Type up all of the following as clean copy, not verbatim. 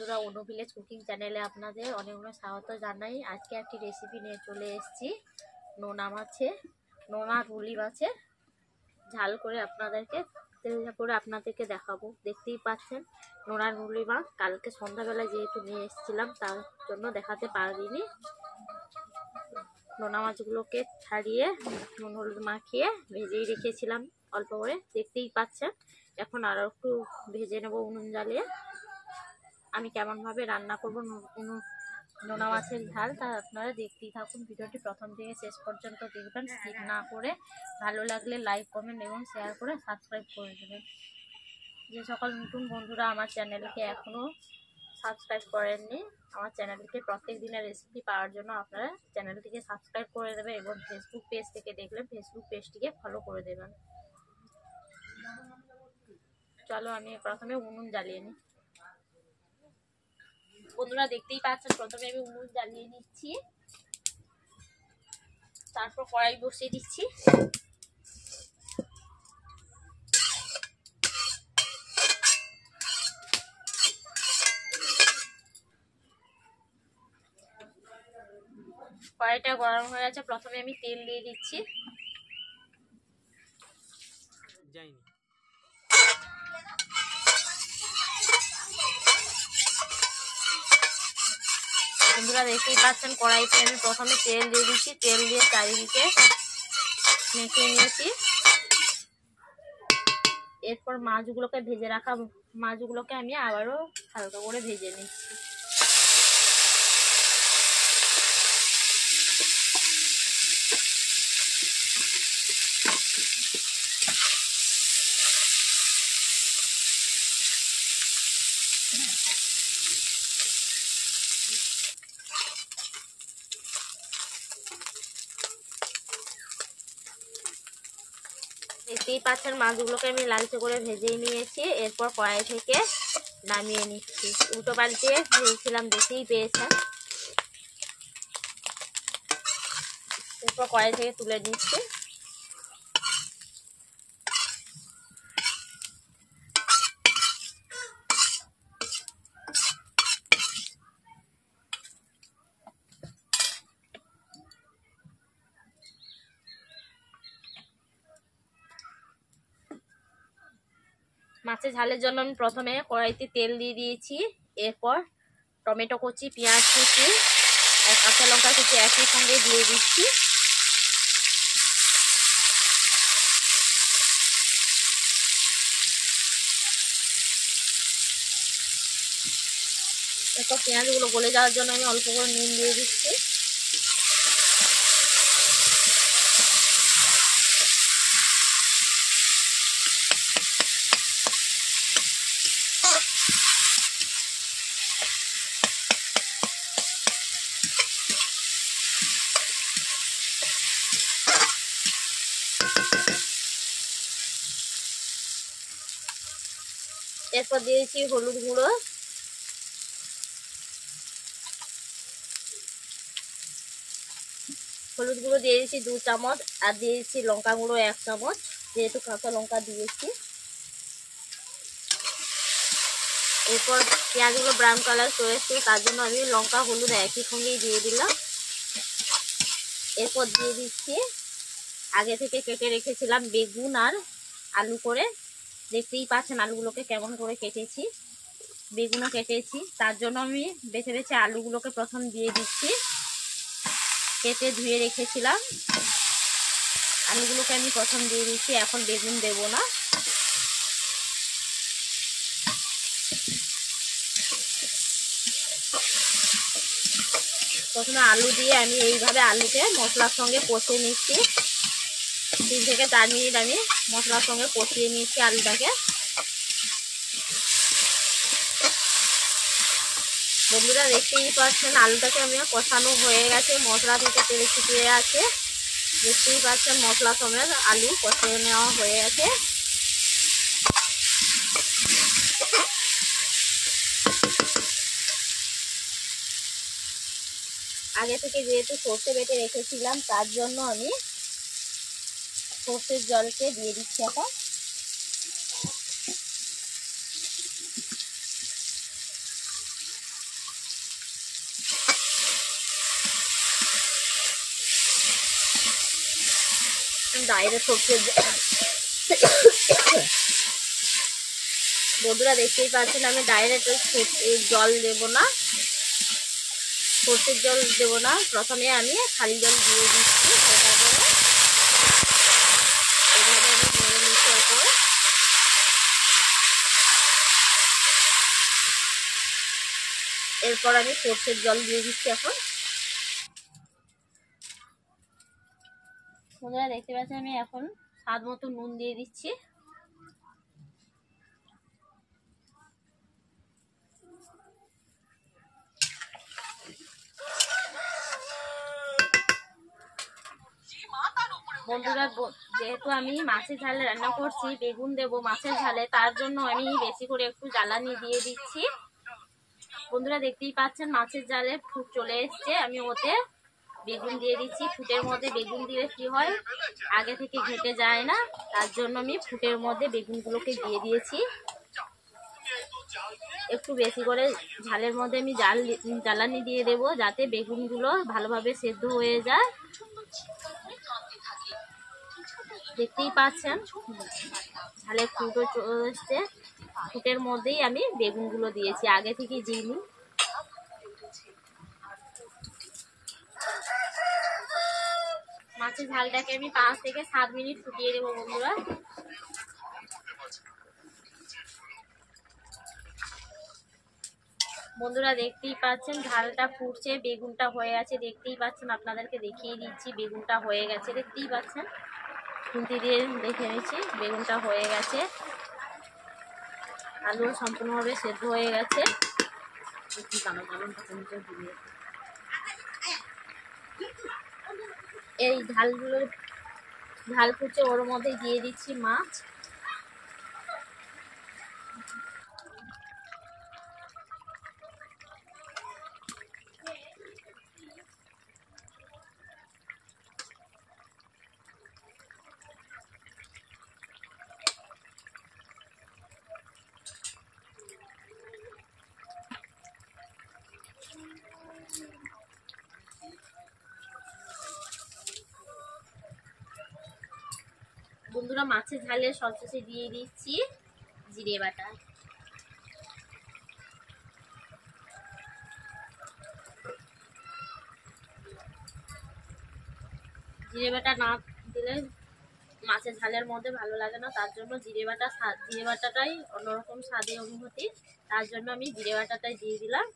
বন্ধুরা, অনু village cooking চ্যানেলে আপনাদের অনেক অনেক স্বাগত জানাই। আজকে একটি রেসিপি নিয়ে চলে এসেছি। নোনা রুলি মাছের ঝাল করে আপনাদেরকে দেখাবো। দেখতেই পাচ্ছেন নোনা রুলি মাছ। কালকে সন্ধ্যাবেলায় যেহেতু নিয়ে এসেছিলাম তার জন্য দেখাতে পারিনি। নোনা মাছগুলোকে ছাড়িয়ে নুন হলুদ মাখিয়ে ভেজেই রেখেছিলাম অল্প করে, দেখতেই পাচ্ছেন। এখন আরও একটু ভেজে নেব উনুন জ্বালিয়ে। আমি কেমনভাবে রান্না করবো নোনা মাছের ঝাল তা আপনারা দেখতেই থাকুন। ভিডিওটি প্রথম থেকে শেষ পর্যন্ত দেখবেন, স্কিপ না করে। ভালো লাগলে লাইক, কমেন্ট এবং শেয়ার করে সাবস্ক্রাইব করে দেবেন। যে সকল নতুন বন্ধুরা আমার চ্যানেলকে এখনও সাবস্ক্রাইব করেননি, আমার চ্যানেলকে প্রত্যেক দিনের রেসিপি পাওয়ার জন্য আপনারা চ্যানেলটিকে সাবস্ক্রাইব করে দেবেন এবং ফেসবুক পেজ থেকে দেখলে ফেসবুক পেজটিকে ফলো করে দেবেন। চলো আমি প্রথমে উনুন জ্বালিয়ে নিই। বন্ধুরা দেখতেই পাচ্ছেন, প্রথমে আমি উনুন জ্বালিয়ে নিচ্ছি, তারপর কড়াই বসিয়ে দিচ্ছি। কড়াইটা গরম হয়ে গেছে, প্রথমে আমি তেল দিয়ে দিচ্ছি। বন্ধুরা দেখতেই পাচ্ছেন, কড়াইতে আমি প্রথমে তেল দিয়ে দিচ্ছি। তেল দিয়ে চারিদিকে মেখে নিয়েছি। এরপর মাছগুলোকে ভেজে রাখা মাছগুলোকে আমি আবারও হালকা করে ভেজে নিচ্ছি। দেখতেই পাচ্ছেন মাছগুলোকে আমি লালচে করে ভেজেই নিয়েছি। এরপর কড়াই থেকে নামিয়ে নিচ্ছি। উল্টো পাল্টে ভেজেছিলাম, দেখতেই পেয়েছেন। এরপর কড়াই থেকে তুলে নিচ্ছি। মাছের ঝালের জন্য আমি প্রথমে কড়াইতে তেল দিয়ে দিয়েছি। এরপর টমেটো কুচি, পেঁয়াজ কুচি আর কাঁচা লঙ্কা কুচি একই সঙ্গে দিয়ে দিচ্ছি। এরপর পেঁয়াজগুলো গলে যাওয়ার জন্য আমি অল্প করে নুন দিয়ে দিচ্ছি। এরপর দিয়েছি হলুদ গুঁড়ো, দিয়ে দিয়েছি 2 চামচ, আর দিয়েছি লঙ্কা গুঁড়ো 1 চামচ, যেহেতু কাঁচা লঙ্কা দিয়েছি। এরপর পেঁয়াজগুলো ব্রাউন কালার চলে এসছে, তার জন্য আমি লঙ্কা হলুদ একই সঙ্গেই দিয়ে দিলাম। এরপর দিয়ে দিচ্ছি আগে থেকে কেটে রেখেছিলাম বেগুন আর আলু করে। দেখতেই পাচ্ছেন আলুগুলোকে কেমন করে কেটেছি, বেগুনও কেটেছি। তার জন্য আমি বেছে বেছে আলুগুলোকে প্রথম দিয়ে দিচ্ছি। কেটে ধুয়ে রেখেছিলাম আলুগুলোকে আমি প্রথম দিয়ে দিচ্ছি, এখন বেগুন দেব না। প্রথমে আলু দিয়ে আমি এইভাবে আলুকে মশলার সঙ্গে কষিয়ে নিচ্ছি। 3 থেকে 4 মিনিট আমি মশলার সঙ্গে কষিয়ে নিচ্ছি আলুটাকে। বন্ধুরা দেখতেই পাচ্ছেন আলুটাকে আমি কষানো হয়ে গেছে, মশলা থেকে তেল ছিটিয়ে আছে। দেখতেই পাচ্ছেন মশলা সমেত আলু কষিয়ে নেওয়া হয়ে গেছে। আগে থেকে যেহেতু সর্ষে বেটে রেখেছিলাম তার জন্য আমি সর্ষের জলকে দিয়ে দিচ্ছি এখন। ডাইরেক্ট সর্ষের বন্ধুরা দেখতেই পাচ্ছেন আমি ডাইরেক্ট জল দেবো না, সর্ষের জল দেবো না, প্রথমে আমি খালি জল দিয়ে দিচ্ছি। তারপরে এভাবে আমি নেড়ে নিচ্ছি। এরপর আমি সর্ষের জল দিয়ে দিচ্ছি। এখন বন্ধুরা দেখতে পাচ্ছেন আমি এখন স্বাদ মতো নুন দিয়ে দিচ্ছি। বন্ধুরা যেহেতু আমি মাছের ঝালে রান্না করছি, বেগুন দেবো মাছের ঝালে, তার জন্য আমি বেশি করে একটু জ্বালানি দিয়ে দিচ্ছি। বন্ধুরা দেখতেই পাচ্ছেন মাছের ঝালে ফুট চলে এসছে, আমি ওতে বেগুন দিয়ে দিচ্ছি। ফুটের মধ্যে বেগুন দিলে কি হয়, আগে থেকে ঘেটে যায় না, তার জন্য আমি ফুটের মধ্যে বেগুনগুলোকে দিয়ে দিয়েছি। একটু বেশি করে ঝালের মধ্যে আমি জ্বালানি দিয়ে দেবো, যাতে বেগুনগুলো ভালোভাবে সেদ্ধ হয়ে যায়। দেখতেই পাচ্ছেন ঝালে ফুটও চলে এসছে, ফুটের মধ্যেই আমি বেগুনগুলো দিয়েছি, আগে থেকে দিইনি। মাছের ঝালটাকে আমি 5 থেকে 7 মিনিট ফুটিয়ে দেবো বন্ধুরা। বন্ধুরা দেখতেই পাচ্ছেন ঝালটা ফুটছে, বেগুনটা হয়ে গেছে, দেখতেই পাচ্ছেন, আপনাদেরকে দেখিয়ে দিচ্ছি বেগুনটা হয়ে গেছে। দেখতেই পাচ্ছেন খুন্তি দিয়ে দেখে নিচ্ছি বেগুনটা হয়ে গেছে, আলু সম্পূর্ণভাবে সেদ্ধ হয়ে গেছে। এই ঝাল ফুটছে, ওর মধ্যে দিয়ে দিচ্ছি মাছ। বন্ধুরা মাছের ঝালে সবশেষে দিয়ে দিচ্ছি জিরে বাটা। জিরে বাটা না দিলে মাছের ঝালের মধ্যে ভালো লাগে না, তার জন্য জিরে বাটাটাই অন্যরকম স্বাদে অনুভূতি, তার জন্য আমি জিরে বাটাটাই দিয়ে দিলাম।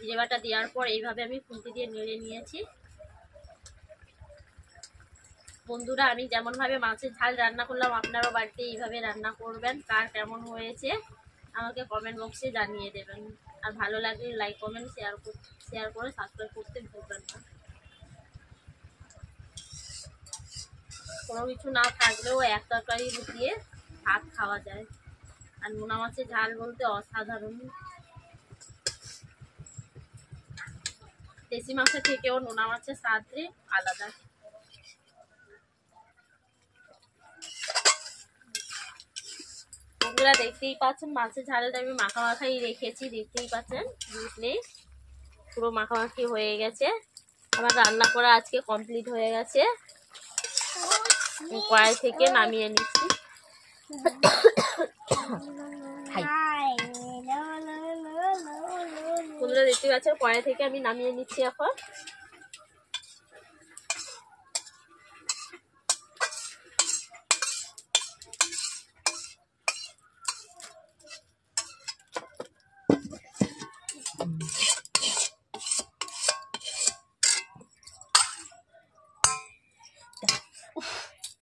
জিরে বাটা দেওয়ার পর এইভাবে আমি খুন্তি দিয়ে নেড়ে নিয়েছি। বন্ধুরা আমি যেমনভাবে মাছের ঝাল রান্না করলাম, আপনারাও বাড়িতে এইভাবে রান্না করবেন। কার কেমন হয়েছে আমাকে কমেন্ট বক্সে জানিয়ে দেবেন, আর ভালো লাগলে লাইক কমেন্ট শেয়ার করে সাবস্ক্রাইব করতে ভুলবেন না। কোনো কিছু না থাকলেও এক তরকারি দিয়ে ভাত খাওয়া যায়, আর নোনা মাছের ঝাল বলতে অসাধারণ। দেশি মাছের থেকেও নোনা মাছের স্বাদই আলাদা। বন্ধুরা দেখতেই পাচ্ছেন মাছের ঝালটা আমি মাখামাখাই রেখেছি, দেখতেই পাচ্ছেন বুঝলেই পুরো মাখামাখি হয়ে গেছে। আমার রান্না করা আজকে কমপ্লিট হয়ে গেছে, কড়াই থেকে নামিয়ে নিচ্ছি। বন্ধুরা দেখতে পাচ্ছেন কড়াই থেকে আমি নামিয়ে নিচ্ছি এখন।